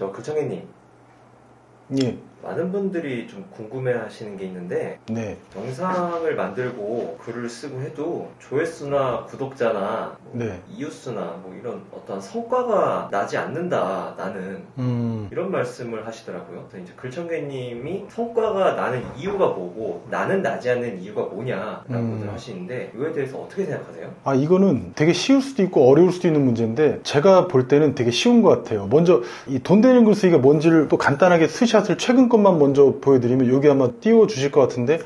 저 글청객님, 예. 많은 분들이 좀 궁금해하시는 게 있는데 네. 영상을 만들고 글을 쓰고 해도 조회수나 구독자나 뭐 네. 이웃수나 뭐 이런 어떠한 성과가 나지 않는다 나는 이런 말씀을 하시더라고요. 그래서 이제 글청객님이 성과가 나는 이유가 뭐고 나는 나지 않는 이유가 뭐냐라고 하시는데 이거에 대해서 어떻게 생각하세요? 아, 이거는 되게 쉬울 수도 있고 어려울 수도 있는 문제인데 제가 볼 때는 되게 쉬운 것 같아요. 먼저 이 돈 되는 글쓰기가 뭔지를 또 간단하게 스샷을 최근 것만 먼저 보여드리면 여기 아마 띄워주실 것 같은데,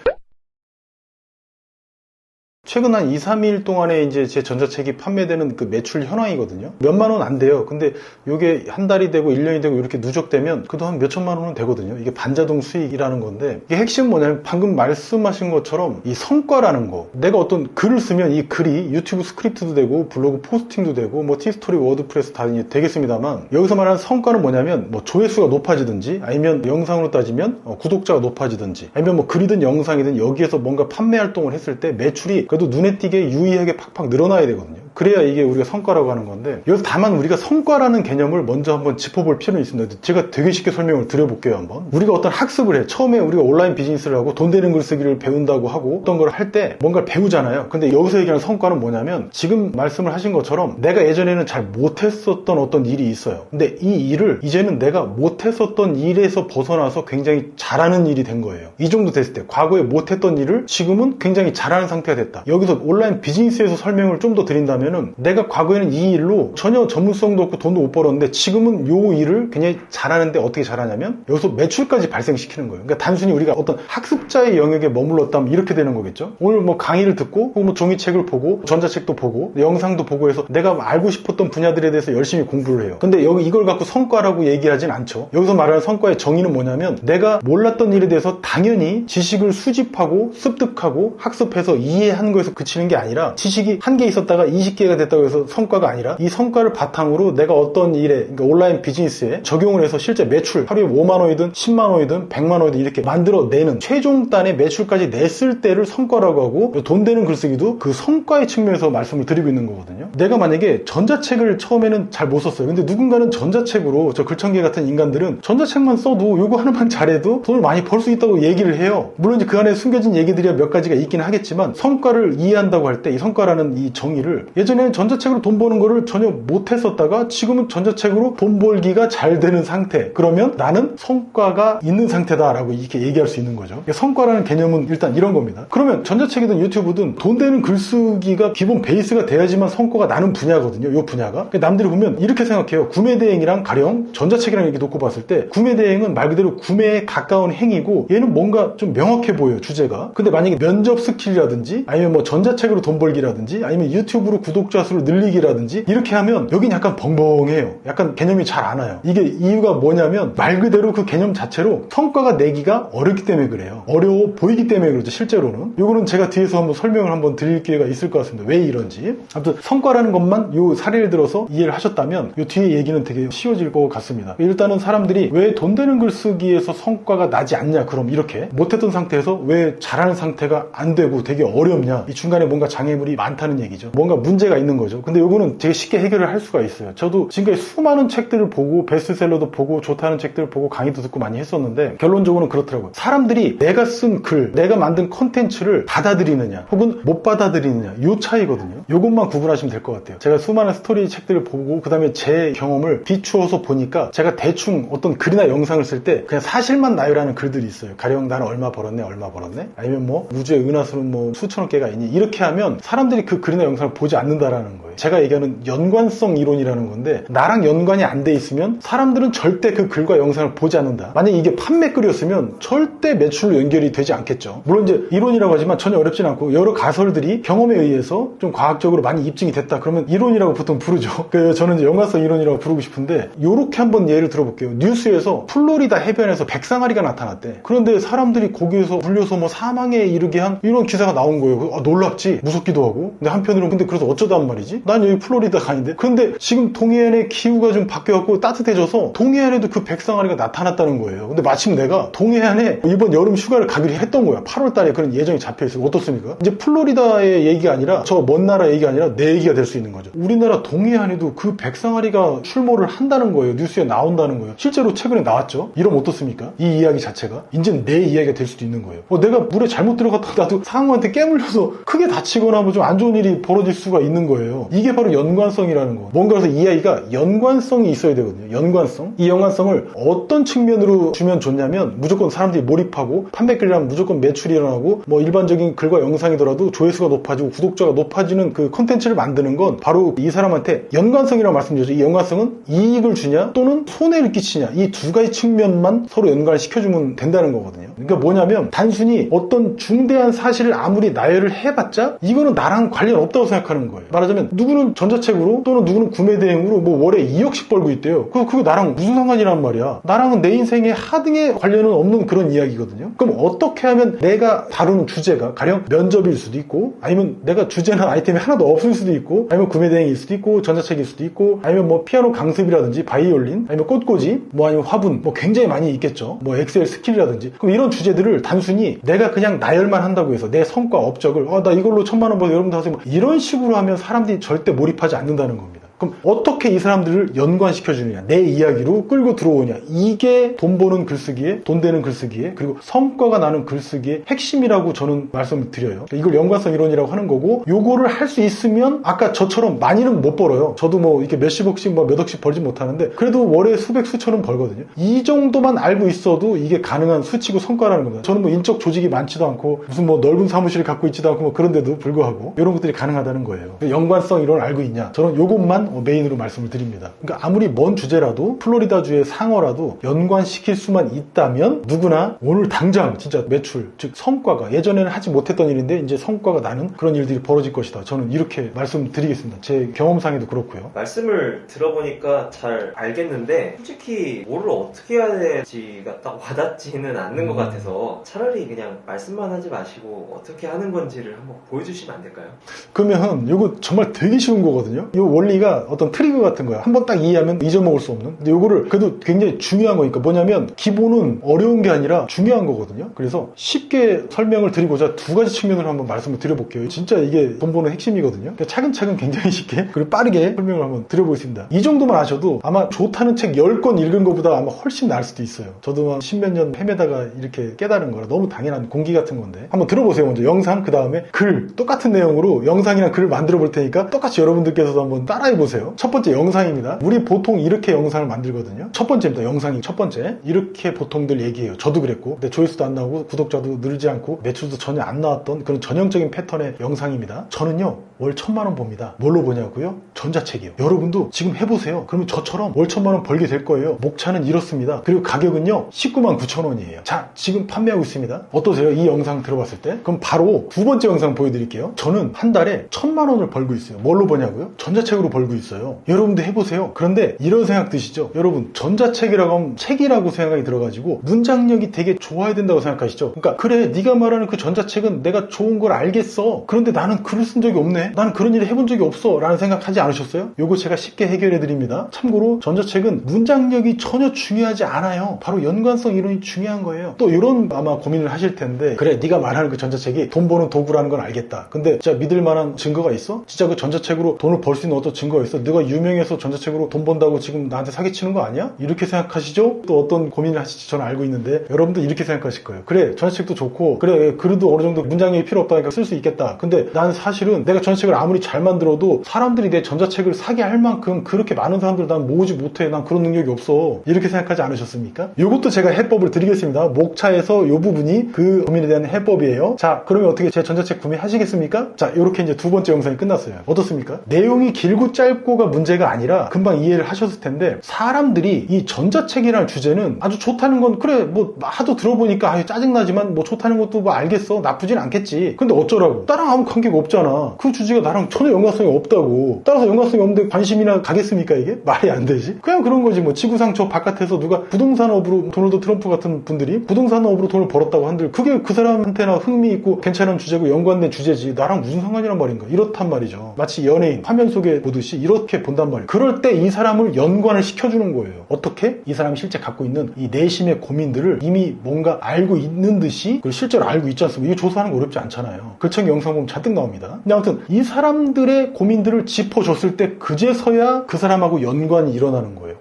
최근 한 2, 3일 동안에 이제 제 전자책이 판매되는 그 매출 현황이거든요. 몇만 원 안 돼요. 근데 이게 한 달이 되고 1년이 되고 이렇게 누적되면 그동안 몇 천만 원은 되거든요. 이게 반자동 수익이라는 건데, 이게 핵심은 뭐냐면 방금 말씀하신 것처럼 이 성과라는 거. 내가 어떤 글을 쓰면 이 글이 유튜브 스크립트도 되고 블로그 포스팅도 되고 뭐 티스토리, 워드프레스 다 되겠습니다만, 여기서 말하는 성과는 뭐냐면 뭐 조회수가 높아지든지, 아니면 영상으로 따지면 구독자가 높아지든지, 아니면 뭐 글이든 영상이든 여기에서 뭔가 판매 활동을 했을 때 매출이 그래도 눈에 띄게 유의하게 팍팍 늘어나야 되거든요. 그래야 이게 우리가 성과라고 하는 건데, 여기서 다만 우리가 성과라는 개념을 먼저 한번 짚어볼 필요는 있습니다. 제가 되게 쉽게 설명을 드려볼게요. 한번 우리가 어떤 학습을 해. 처음에 우리가 온라인 비즈니스를 하고 돈 되는 글쓰기를 배운다고 하고 어떤 걸 할 때 뭔가를 배우잖아요. 근데 여기서 얘기하는 성과는 뭐냐면, 지금 말씀을 하신 것처럼 내가 예전에는 잘 못했었던 어떤 일이 있어요. 근데 이 일을 이제는 내가 못했었던 일에서 벗어나서 굉장히 잘하는 일이 된 거예요. 이 정도 됐을 때, 과거에 못했던 일을 지금은 굉장히 잘하는 상태가 됐다. 여기서 온라인 비즈니스에서 설명을 좀 더 드린다면은, 내가 과거에는 이 일로 전혀 전문성도 없고 돈도 못 벌었는데 지금은 요 일을 굉장히 잘하는데 어떻게 잘하냐면 여기서 매출까지 발생시키는 거예요. 그러니까 단순히 우리가 어떤 학습자의 영역에 머물렀다면 이렇게 되는 거겠죠. 오늘 뭐 강의를 듣고 혹은 뭐 종이책을 보고 전자책도 보고 영상도 보고 해서 내가 알고 싶었던 분야들에 대해서 열심히 공부를 해요. 근데 여기 이걸 갖고 성과라고 얘기하진 않죠. 여기서 말하는 성과의 정의는 뭐냐면, 내가 몰랐던 일에 대해서 당연히 지식을 수집하고 습득하고 학습해서 이해한 거에서 그치는 게 아니라, 지식이 한 개 있었다가 20개가 됐다고 해서 성과가 아니라, 이 성과를 바탕으로 내가 어떤 일에, 그러니까 온라인 비즈니스에 적용을 해서 실제 매출, 하루에 5만 원이든 10만 원이든 100만 원이든 이렇게 만들어내는 최종단의 매출까지 냈을 때를 성과라고 하고, 돈 되는 글쓰기도 그 성과의 측면에서 말씀을 드리고 있는 거거든요. 내가 만약에 전자책을 처음에는 잘 못 썼어요. 근데 누군가는 전자책으로, 저 글청객 같은 인간들은 전자책만 써도 요거 하나만 잘해도 돈을 많이 벌 수 있다고 얘기를 해요. 물론 이제 그 안에 숨겨진 얘기들이 몇 가지가 있긴 하겠지만, 성과를 이해한다고 할 때 이 성과라는 이 정의를, 예전에는 전자책으로 돈 버는 거를 전혀 못했었다가 지금은 전자책으로 돈 벌기가 잘 되는 상태, 그러면 나는 성과가 있는 상태다라고 이렇게 얘기할 수 있는 거죠. 성과라는 개념은 일단 이런 겁니다. 그러면 전자책이든 유튜브든 돈 되는 글쓰기가 기본 베이스가 돼야지만 성과가 나는 분야거든요. 이 분야가. 남들이 보면 이렇게 생각해요. 구매대행이랑 가령 전자책이랑 이렇게 놓고 봤을 때, 구매대행은 말 그대로 구매에 가까운 행위고 얘는 뭔가 좀 명확해 보여요, 주제가. 근데 만약에 면접 스킬이라든지, 아니면 뭐 전자책으로 돈 벌기라든지, 아니면 유튜브로 구독자 수를 늘리기라든지 이렇게 하면 여긴 약간 벙벙해요. 약간 개념이 잘 안 와요. 이게 이유가 뭐냐면, 말 그대로 그 개념 자체로 성과가 내기가 어렵기 때문에 그래요. 어려워 보이기 때문에 그렇죠, 실제로는. 요거는 제가 뒤에서 한번 설명을 한번 드릴 기회가 있을 것 같습니다. 왜 이런지. 아무튼 성과라는 것만 요 사례를 들어서 이해를 하셨다면 요 뒤에 얘기는 되게 쉬워질 것 같습니다. 일단은 사람들이 왜 돈 되는 글쓰기에서 성과가 나지 않냐, 그럼 이렇게 못했던 상태에서 왜 잘하는 상태가 안 되고 되게 어렵냐, 이 중간에 뭔가 장애물이 많다는 얘기죠. 뭔가 문제가 있는 거죠. 근데 요거는 되게 쉽게 해결을 할 수가 있어요. 저도 지금까지 수많은 책들을 보고 베스트셀러도 보고 좋다는 책들을 보고 강의도 듣고 많이 했었는데, 결론적으로는 그렇더라고요. 사람들이 내가 쓴 글, 내가 만든 컨텐츠를 받아들이느냐 혹은 못 받아들이느냐, 요 차이거든요. 요것만 구분하시면 될 것 같아요. 제가 수많은 스토리 책들을 보고 그 다음에 제 경험을 비추어서 보니까, 제가 대충 어떤 글이나 영상을 쓸 때 그냥 사실만 나열하는 글들이 있어요. 가령 나는 얼마 벌었네, 얼마 벌었네, 아니면 뭐 우주의 은하수는 뭐 수천억 개가 있니, 이렇게 하면 사람들이 그 글이나 영상을 보지 않는다라는 거예요. 제가 얘기하는 연관성 이론이라는 건데, 나랑 연관이 안 돼 있으면 사람들은 절대 그 글과 영상을 보지 않는다. 만약에 이게 판매 글이었으면 절대 매출로 연결이 되지 않겠죠. 물론 이제 이론이라고 하지만 전혀 어렵진 않고, 여러 가설들이 경험에 의해서 좀 과학적으로 많이 입증이 됐다 그러면 이론이라고 보통 부르죠. 저는 이제 연관성 이론이라고 부르고 싶은데, 요렇게 한번 예를 들어볼게요. 뉴스에서 플로리다 해변에서 백상아리가 나타났대. 그런데 사람들이 거기에서 물려서 뭐 사망에 이르게 한 이런 기사가 나온 거예요. 놀랍지, 무섭기도 하고. 근데 한편으로는 근데 그래서 어쩌다 한 말이지, 난 여기 플로리다가 아닌데. 그런데 지금 동해안의 기후가 좀 바뀌어갖고 따뜻해져서 동해안에도 그 백상아리가 나타났다는 거예요. 근데 마침 내가 동해안에 이번 여름 휴가를 가기로 했던 거야. 8월 달에 그런 예정이 잡혀있어요. 어떻습니까? 이제 플로리다의 얘기가 아니라 저 먼 나라 얘기가 아니라 내 얘기가 될 수 있는 거죠. 우리나라 동해안에도 그 백상아리가 출몰을 한다는 거예요. 뉴스에 나온다는 거예요. 실제로 최근에 나왔죠. 이러면 어떻습니까? 이 이야기 자체가 이제 내 이야기가 될 수도 있는 거예요. 내가 물에 잘못 들어갔다가 나도 상어한테 깨물려서 크게 다치거나 뭐 좀 안 좋은 일이 벌어질 수가 있는 거예요. 이게 바로 연관성이라는 거. 뭔가 그래서 이 이야기가 연관성이 있어야 되거든요. 연관성. 이 연관성을 어떤 측면으로 주면 좋냐면 무조건 사람들이 몰입하고 판매글이라면 무조건 매출이 일어나고 뭐 일반적인 글과 영상이더라도 조회수가 높아지고 구독자가 높아지는 그 콘텐츠를 만드는 건 바로 이 사람한테 연관성이라고 말씀드렸죠. 이 연관성은 이익을 주냐 또는 손해를 끼치냐 이 두 가지 측면만 서로 연관을 시켜주면 된다는 거거든요. 그러니까 뭐냐면 단순히 어떤 중대한 사실을 아무리 나열을 해봤자 이거는 나랑 관련 없다고 생각하는 거예요. 말하자면 누구는 전자책으로 또는 누구는 구매 대행으로 뭐 월에 2억씩 벌고 있대요. 그거 나랑 무슨 상관이란 말이야. 나랑은 내 인생에 하등의 관련은 없는 그런 이야기거든요. 그럼 어떻게 하면 내가 다루는 주제가 가령 면접일 수도 있고 아니면 내가 주제나 아이템이 하나도 없을 수도 있고 아니면 구매 대행일 수도 있고 전자책일 수도 있고 아니면 뭐 피아노 강습이라든지 바이올린 아니면 꽃꽂이 뭐 아니면 화분 뭐 굉장히 많이 있겠죠. 뭐 엑셀 스킬이라든지 그럼 이런 주제들을 단순히 내가 그냥 나열만 한다고 해서 내 성과 업적을 나 이걸로 1000만 원 벌어 여러분들 하세요. 뭐 이런 식으로 하면 사람들이 절대 몰입하지 않는다는 겁니다. 그럼 어떻게 이 사람들을 연관시켜주느냐 내 이야기로 끌고 들어오냐 이게 돈 버는 글쓰기에 돈 되는 글쓰기에 그리고 성과가 나는 글쓰기의 핵심이라고 저는 말씀을 드려요. 이걸 연관성 이론이라고 하는 거고 요거를 할 수 있으면 아까 저처럼 많이는 못 벌어요. 저도 뭐 이렇게 몇십억씩 뭐 몇 억씩 벌지 못하는데 그래도 월에 수백 수천은 벌거든요. 이 정도만 알고 있어도 이게 가능한 수치고 성과라는 겁니다. 저는 뭐 인적 조직이 많지도 않고 무슨 뭐 넓은 사무실을 갖고 있지도 않고 뭐 그런데도 불구하고 이런 것들이 가능하다는 거예요. 연관성 이론을 알고 있냐 저는 요것만 메인으로 말씀을 드립니다. 그러니까 아무리 먼 주제라도 플로리다주의 상어라도 연관시킬 수만 있다면 누구나 오늘 당장 진짜 매출 즉 성과가 예전에는 하지 못했던 일인데 이제 성과가 나는 그런 일들이 벌어질 것이다. 저는 이렇게 말씀드리겠습니다. 제 경험상에도 그렇고요. 말씀을 들어보니까 잘 알겠는데 솔직히 뭐를 어떻게 해야 될지가 딱 와닿지는 않는 것 같아서 차라리 그냥 말씀만 하지 마시고 어떻게 하는 건지를 한번 보여주시면 안 될까요? 그러면 이거 정말 되게 쉬운 거거든요. 이 원리가 어떤 트리거 같은 거야. 한번 딱 이해하면 잊어먹을 수 없는. 근데 이거를 그래도 굉장히 중요한 거니까 뭐냐면 기본은 어려운 게 아니라 중요한 거거든요. 그래서 쉽게 설명을 드리고자 두 가지 측면을 한번 말씀을 드려볼게요. 진짜 이게 돈 버는 핵심이거든요. 그러니까 차근차근 굉장히 쉽게 그리고 빠르게 설명을 한번 드려보겠습니다. 이 정도만 아셔도 아마 좋다는 책 10권 읽은 것보다 아마 훨씬 나을 수도 있어요. 저도 한 10몇 년 헤매다가 이렇게 깨달은 거라 너무 당연한 공기 같은 건데 한번 들어보세요. 먼저 영상 그 다음에 글 똑같은 내용으로 영상이랑 글을 만들어 볼 테니까 똑같이 여러분들께서도 한번 따라해 보세요. 첫 번째 영상입니다. 우리 보통 이렇게 영상을 만들거든요. 첫 번째입니다. 영상이 첫 번째. 이렇게 보통들 얘기해요. 저도 그랬고 근데 조회수도 안 나오고 구독자도 늘지 않고 매출도 전혀 안 나왔던 그런 전형적인 패턴의 영상입니다. 저는요 월 1000만 원 법니다. 뭘로 보냐고요? 전자책이요. 여러분도 지금 해보세요. 그러면 저처럼 월 1000만 원 벌게 될 거예요. 목차는 이렇습니다. 그리고 가격은요 19만 9천 원이에요. 자 지금 판매하고 있습니다. 어떠세요? 이 영상 들어봤을 때? 그럼 바로 두 번째 영상 보여드릴게요. 저는 한 달에 1000만 원을 벌고 있어요. 뭘로 버냐고요? 전자책으로 벌고 있어요. 여러분도 해보세요. 그런데 이런 생각 드시죠? 여러분 전자책이라고 하면 책이라고 생각이 들어가지고 문장력이 되게 좋아야 된다고 생각하시죠? 그러니까 그래 네가 말하는 그 전자책은 내가 좋은 걸 알겠어. 그런데 나는 글을 쓴 적이 없네. 나는 그런 일을 해본 적이 없어 라는 생각하지 않으셨어요? 요거 제가 쉽게 해결해 드립니다. 참고로 전자책은 문장력이 전혀 중요하지 않아요. 바로 연관성 이론이 중요한 거예요. 또 이런 아마 고민을 하실 텐데 그래 네가 말하는 그 전자책이 돈 버는 도구라는 건 알겠다. 근데 진짜 믿을 만한 증거가 있어? 진짜 그 전자책으로 돈을 벌 수 있는 어떤 증거가 있어? 네가 유명해서 전자책으로 돈 번다고 지금 나한테 사기치는 거 아니야? 이렇게 생각하시죠? 또 어떤 고민을 하실지 저는 알고 있는데 여러분도 이렇게 생각하실 거예요. 그래 전자책도 좋고 그래 글도 어느 정도 문장력이 필요 없다니까 쓸 수 있겠다. 근데 난 사실은 내가 전자책을 아무리 잘 만들어도 사람들이 내 전자책을 사게 할 만큼 그렇게 많은 사람들을 난 모으지 못해. 난 그런 능력이 없어. 이렇게 생각하지 않으셨습니까? 이것도 제가 해법을 드리겠습니다. 목차에서 이 부분이 그 고민에 대한 해법이에요. 자 그러면 어떻게 제 전자책 구매하시겠습니까? 자 이렇게 이제 두 번째 영상이 끝났어요. 어떻습니까? 내용이 길고 짧은 짧고가 문제가 아니라 금방 이해를 하셨을 텐데 사람들이 이 전자책이라는 주제는 아주 좋다는 건 그래 뭐 하도 들어보니까 아유 짜증나지만 뭐 좋다는 것도 뭐 알겠어 나쁘진 않겠지. 근데 어쩌라고? 나랑 아무 관계가 없잖아. 그 주제가 나랑 전혀 연관성이 없다고. 따라서 연관성이 없는데 관심이나 가겠습니까 이게? 말이 안 되지. 그냥 그런 거지 뭐. 지구상 저 바깥에서 누가 부동산업으로 도널드 트럼프 같은 분들이 부동산업으로 돈을 벌었다고 한들 그게 그 사람한테나 흥미있고 괜찮은 주제고 연관된 주제지 나랑 무슨 상관이란 말인가. 이렇단 말이죠. 마치 연예인 화면 속에 보듯이 이렇게 본단 말이에요. 그럴 때 이 사람을 연관을 시켜주는 거예요. 어떻게? 이 사람이 실제 갖고 있는 이 내심의 고민들을 이미 뭔가 알고 있는 듯이 그리고 실제로 알고 있지 않습니까? 이거 조사하는 거 어렵지 않잖아요. 글청 영상 보면 잔뜩 나옵니다. 근데 아무튼 이 사람들의 고민들을 짚어줬을 때 그제서야 그 사람하고 연관이 일어나는 거예요.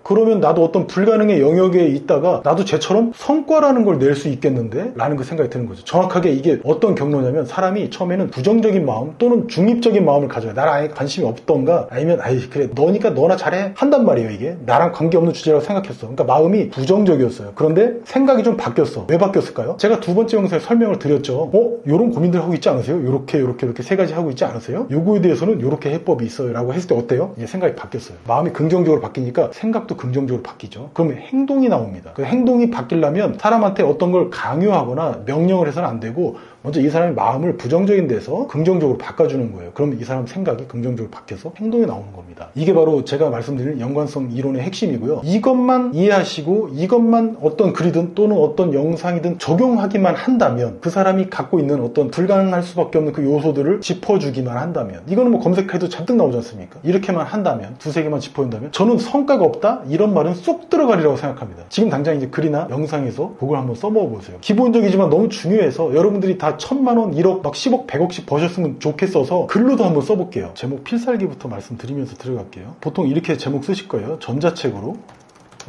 그러면 나도 어떤 불가능의 영역에 있다가 나도 쟤처럼 성과라는 걸 낼 수 있겠는데? 라는 그 생각이 드는 거죠. 정확하게 이게 어떤 경로냐면 사람이 처음에는 부정적인 마음 또는 중립적인 마음을 가져요. 나랑 아예 관심이 없던가 아니면 아이 그래 너니까 너나 잘해 한단 말이에요. 이게 나랑 관계없는 주제라고 생각했어. 그러니까 마음이 부정적이었어요. 그런데 생각이 좀 바뀌었어. 왜 바뀌었을까요? 제가 두 번째 영상에 설명을 드렸죠. 요런 고민들 하고 있지 않으세요? 요렇게 세 가지 하고 있지 않으세요? 요거에 대해서는 요렇게 해법이 있어요 라고 했을 때 어때요? 이제 생각이 바뀌었어요. 마음이 긍정적으로 바뀌니까 생각도 긍정적으로 바뀌죠. 그러면 행동이 나옵니다. 그 행동이 바뀌려면 사람한테 어떤 걸 강요하거나 명령을 해서는 안 되고 먼저 이 사람의 마음을 부정적인 데서 긍정적으로 바꿔주는 거예요. 그러면 이 사람 생각이 긍정적으로 바뀌어서 행동이 나오는 겁니다. 이게 바로 제가 말씀드린 연관성 이론의 핵심이고요. 이것만 이해하시고 이것만 어떤 글이든 또는 어떤 영상이든 적용하기만 한다면 그 사람이 갖고 있는 어떤 불가능할 수밖에 없는 그 요소들을 짚어주기만 한다면 이거는 뭐 검색해도 잔뜩 나오지 않습니까? 이렇게만 한다면 두세 개만 짚어준다면 저는 성과가 없다? 이런 말은 쏙 들어가리라고 생각합니다. 지금 당장 이제 글이나 영상에서 그걸 한번 써먹어 보세요. 기본적이지만 너무 중요해서 여러분들이 다 1000만 원, 1억, 막 10억, 100억씩 버셨으면 좋겠어서 글로도 한번 써볼게요. 제목 필살기부터 말씀드리면서 들어갈게요. 보통 이렇게 제목 쓰실 거예요. 전자책으로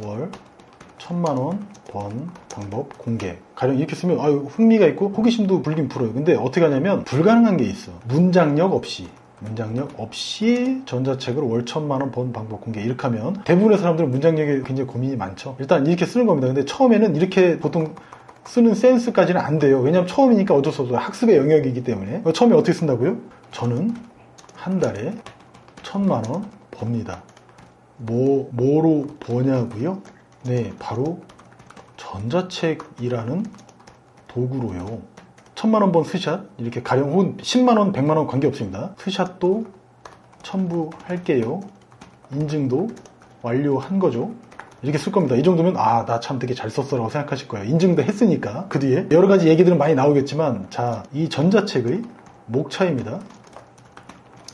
월 1000만 원 번 방법 공개. 가령 이렇게 쓰면 아유 흥미가 있고 호기심도 불긴 불어요. 근데 어떻게 하냐면 불가능한 게 있어. 문장력 없이 전자책으로 월 1000만 원 번 방법 공개. 이렇게 하면 대부분의 사람들은 문장력에 굉장히 고민이 많죠. 일단 이렇게 쓰는 겁니다. 근데 처음에는 이렇게 보통 쓰는 센스까지는 안 돼요. 왜냐면 처음이니까 어쩔 수 없어요. 학습의 영역이기 때문에. 처음에 어떻게 쓴다고요? 저는 한 달에 1000만 원 법니다. 뭐로 버냐고요? 네, 바로 전자책이라는 도구로요. 1000만 원 번 스샷, 이렇게 가령 혹은 10만 원, 100만 원 관계없습니다. 스샷도 첨부할게요. 인증도 완료한 거죠. 이렇게 쓸 겁니다. 이 정도면 나 참 되게 잘 썼어 라고 생각하실 거예요. 인증도 했으니까. 그 뒤에 여러 가지 얘기들은 많이 나오겠지만 자, 이 전자책의 목차입니다.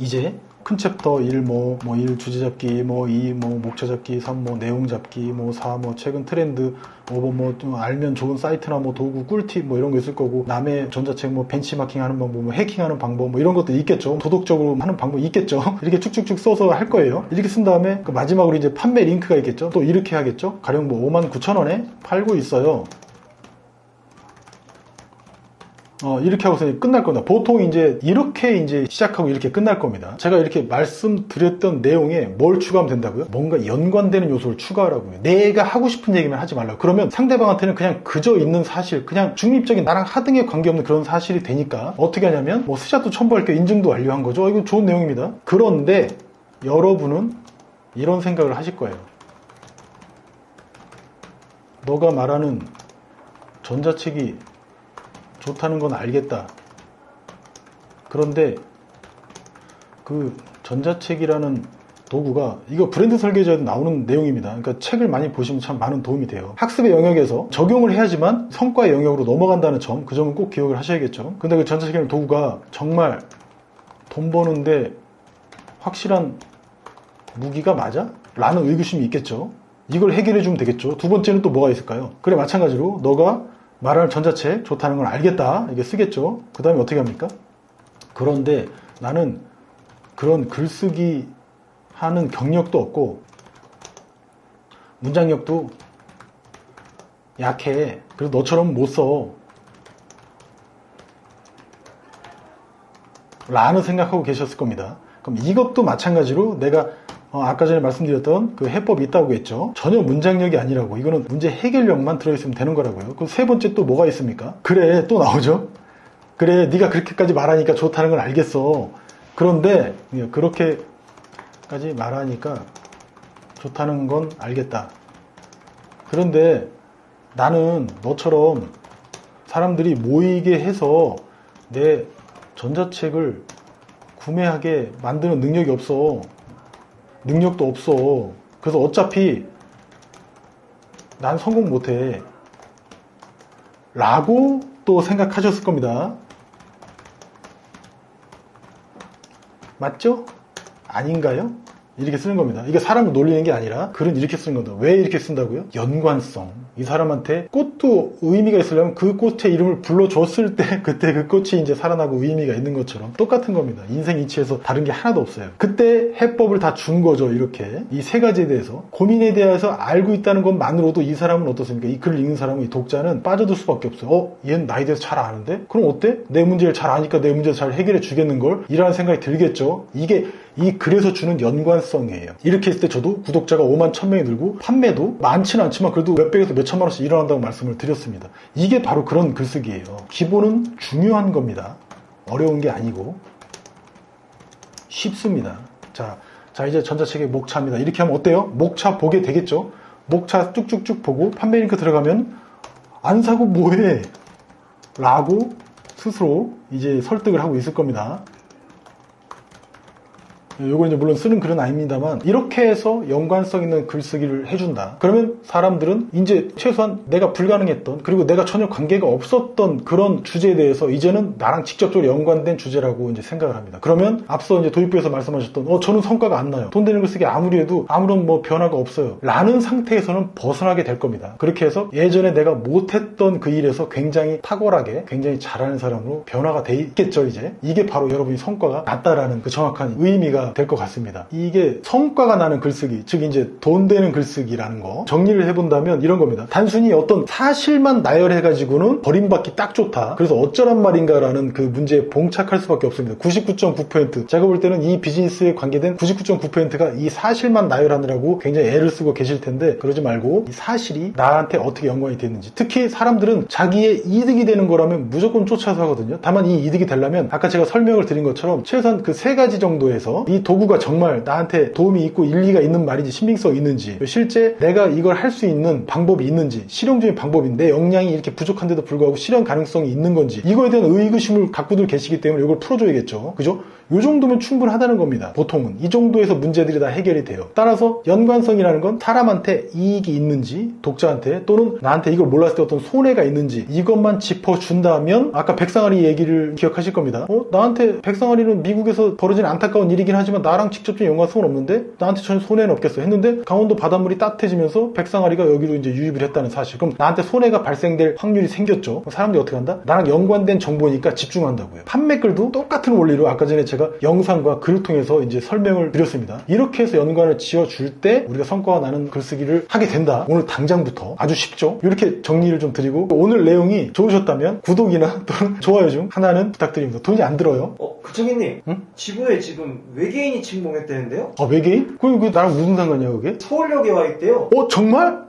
이제 큰 챕터 1, 1 주제 잡기, 2, 목차 잡기, 3, 내용 잡기, 4, 최근 트렌드, 5, 좀 알면 좋은 사이트나 도구, 꿀팁, 이런 거 있을 거고, 남의 전자책, 벤치마킹 하는 방법, 해킹하는 방법, 이런 것도 있겠죠. 도덕적으로 하는 방법이 있겠죠. 이렇게 쭉쭉쭉 써서 할 거예요. 이렇게 쓴 다음에, 마지막으로 이제 판매 링크가 있겠죠. 또 이렇게 하겠죠. 가령 59,000원에 팔고 있어요. 이렇게 하고서 끝날 겁니다. 보통 이렇게 시작하고 이렇게 끝날 겁니다. 제가 이렇게 말씀드렸던 내용에 뭘 추가하면 된다고요? 뭔가 연관되는 요소를 추가하라고요. 내가 하고 싶은 얘기만 하지 말라고. 그러면 상대방한테는 그냥 그저 있는 사실, 그냥 중립적인 나랑 하등에 관계없는 그런 사실이 되니까 어떻게 하냐면 스샷도 첨부할게요. 인증도 완료한 거죠. 이거 좋은 내용입니다. 그런데 여러분은 이런 생각을 하실 거예요. 너가 말하는 전자책이 좋다는 건 알겠다. 그런데 그 전자책이라는 도구가 이거 브랜드 설계자에도 나오는 내용입니다. 그러니까 책을 많이 보시면 참 많은 도움이 돼요. 학습의 영역에서 적용을 해야지만 성과의 영역으로 넘어간다는 점, 그 점은 꼭 기억을 하셔야겠죠. 근데 그 전자책이라는 도구가 정말 돈 버는데 확실한 무기가 맞아? 라는 의구심이 있겠죠. 이걸 해결해 주면 되겠죠. 두 번째는 또 뭐가 있을까요? 그래, 마찬가지로 너가 말하는 전자책 좋다는 걸 알겠다. 이게 쓰겠죠. 그 다음에 어떻게 합니까? 그런데 나는 그런 글쓰기 하는 경력도 없고 문장력도 약해. 그래서 너처럼 못 써. 라는 생각하고 계셨을 겁니다. 그럼 이것도 마찬가지로 내가 아까 전에 말씀드렸던 그 해법이 있다고 했죠. 전혀 문장력이 아니라고. 이거는 문제 해결력만 들어있으면 되는 거라고요. 그럼 세 번째 또 뭐가 있습니까? 그래, 또 나오죠. 그래, 네가 그렇게까지 말하니까 좋다는 걸 알겠어. 그런데 그렇게 까지 말하니까 좋다는 건 알겠다. 그런데 나는 너처럼 사람들이 모이게 해서 내 전자책을 구매하게 만드는 능력이 없어. 능력도 없어. 그래서 어차피 난 성공 못해. 라고 또 생각하셨을 겁니다. 맞죠? 아닌가요? 이렇게 쓰는 겁니다. 이게 사람을 놀리는 게 아니라 글은 이렇게 쓰는 겁니다. 왜 이렇게 쓴다고요? 연관성. 이 사람한테 꽃도 의미가 있으려면 그 꽃의 이름을 불러줬을 때 그때 그 꽃이 이제 살아나고 의미가 있는 것처럼 똑같은 겁니다. 인생 이치에서 다른 게 하나도 없어요. 그때 해법을 다 준 거죠. 이렇게 이 세 가지에 대해서 고민에 대해서 알고 있다는 것만으로도 이 사람은 어떻습니까? 이 글을 읽는 사람은, 이 독자는 빠져들 수밖에 없어요. 얘는 나에 대해서 잘 아는데? 그럼 어때? 내 문제를 잘 아니까 내 문제를 잘 해결해 주겠는걸? 이라는 생각이 들겠죠. 이게 이 글에서 주는 연관성이에요. 이렇게 했을 때 저도 구독자가 5만 1000명이 늘고 판매도 많지는 않지만 그래도 몇백에서 몇천만 원씩 일어난다고 말씀을 드렸습니다. 이게 바로 그런 글쓰기예요. 기본은 중요한 겁니다. 어려운 게 아니고 쉽습니다. 자 이제 전자책의 목차입니다. 이렇게 하면 어때요? 목차 보게 되겠죠? 목차 쭉쭉쭉 보고 판매 링크 들어가면 안 사고 뭐해? 라고 스스로 이제 설득을 하고 있을 겁니다. 요거 이제 물론 쓰는 글은 아닙니다만 이렇게 해서 연관성 있는 글쓰기를 해준다. 그러면 사람들은 이제 최소한 내가 불가능했던 그리고 내가 전혀 관계가 없었던 그런 주제에 대해서 이제는 나랑 직접적으로 연관된 주제라고 이제 생각을 합니다. 그러면 앞서 이제 도입부에서 말씀하셨던 저는 성과가 안 나요. 돈 되는 글쓰기 아무리 해도 아무런 뭐 변화가 없어요. 라는 상태에서는 벗어나게 될 겁니다. 그렇게 해서 예전에 내가 못했던 그 일에서 굉장히 탁월하게 굉장히 잘하는 사람으로 변화가 돼 있겠죠. 이제 이게 바로 여러분이 성과가 났다라는 그 정확한 의미가 될 것 같습니다. 이게 성과가 나는 글쓰기, 즉 이제 돈 되는 글쓰기라는 거 정리를 해본다면 이런 겁니다. 단순히 어떤 사실만 나열해가지고는 버림받기 딱 좋다. 그래서 어쩌란 말인가라는 그 문제에 봉착할 수밖에 없습니다. 99.9% 제가 볼 때는 이 비즈니스에 관계된 99.9%가 이 사실만 나열하느라고 굉장히 애를 쓰고 계실 텐데 그러지 말고 이 사실이 나한테 어떻게 연관이 됐는지, 특히 사람들은 자기의 이득이 되는 거라면 무조건 쫓아서 하거든요. 다만 이 이득이 되려면 아까 제가 설명을 드린 것처럼 최소한 그 세 가지 정도에서 이 도구가 정말 나한테 도움이 있고 일리가 있는 말인지 신빙성 있는지, 실제 내가 이걸 할 수 있는 방법이 있는지, 실용적인 방법인데 내 역량이 이렇게 부족한데도 불구하고 실현 가능성이 있는 건지, 이거에 대한 의구심을 갖고들 계시기 때문에 이걸 풀어줘야겠죠. 그죠? 이 정도면 충분하다는 겁니다. 보통은 이 정도에서 문제들이 다 해결이 돼요. 따라서 연관성이라는 건 사람한테 이익이 있는지, 독자한테 또는 나한테 이걸 몰랐을 때 어떤 손해가 있는지 이것만 짚어준다면, 아까 백상아리 얘기를 기억하실 겁니다. 나한테 백상아리는 미국에서 벌어진 안타까운 일이긴 하지만 나랑 직접적인 연관성은 없는데 나한테 전혀 손해는 없겠어 했는데 강원도 바닷물이 따뜻해지면서 백상아리가 여기로 이제 유입을 했다는 사실. 그럼 나한테 손해가 발생될 확률이 생겼죠. 그럼 사람들이 어떻게 한다? 나랑 연관된 정보니까 집중한다고요. 판매글도 똑같은 원리로 아까 전에 제가 영상과 글을 통해서 이제 설명을 드렸습니다. 이렇게 해서 연관을 지어줄 때 우리가 성과가 나는 글쓰기를 하게 된다. 오늘 당장부터 아주 쉽죠? 이렇게 정리를 좀 드리고, 오늘 내용이 좋으셨다면 구독이나 또는 좋아요 중 하나는 부탁드립니다. 돈이 안 들어요. 글청객님, 응? 지구에 지금 외계인이 침공했다는데요? 외계인? 그게 나랑 무슨 상관이야 그게? 서울역에 와 있대요. 정말?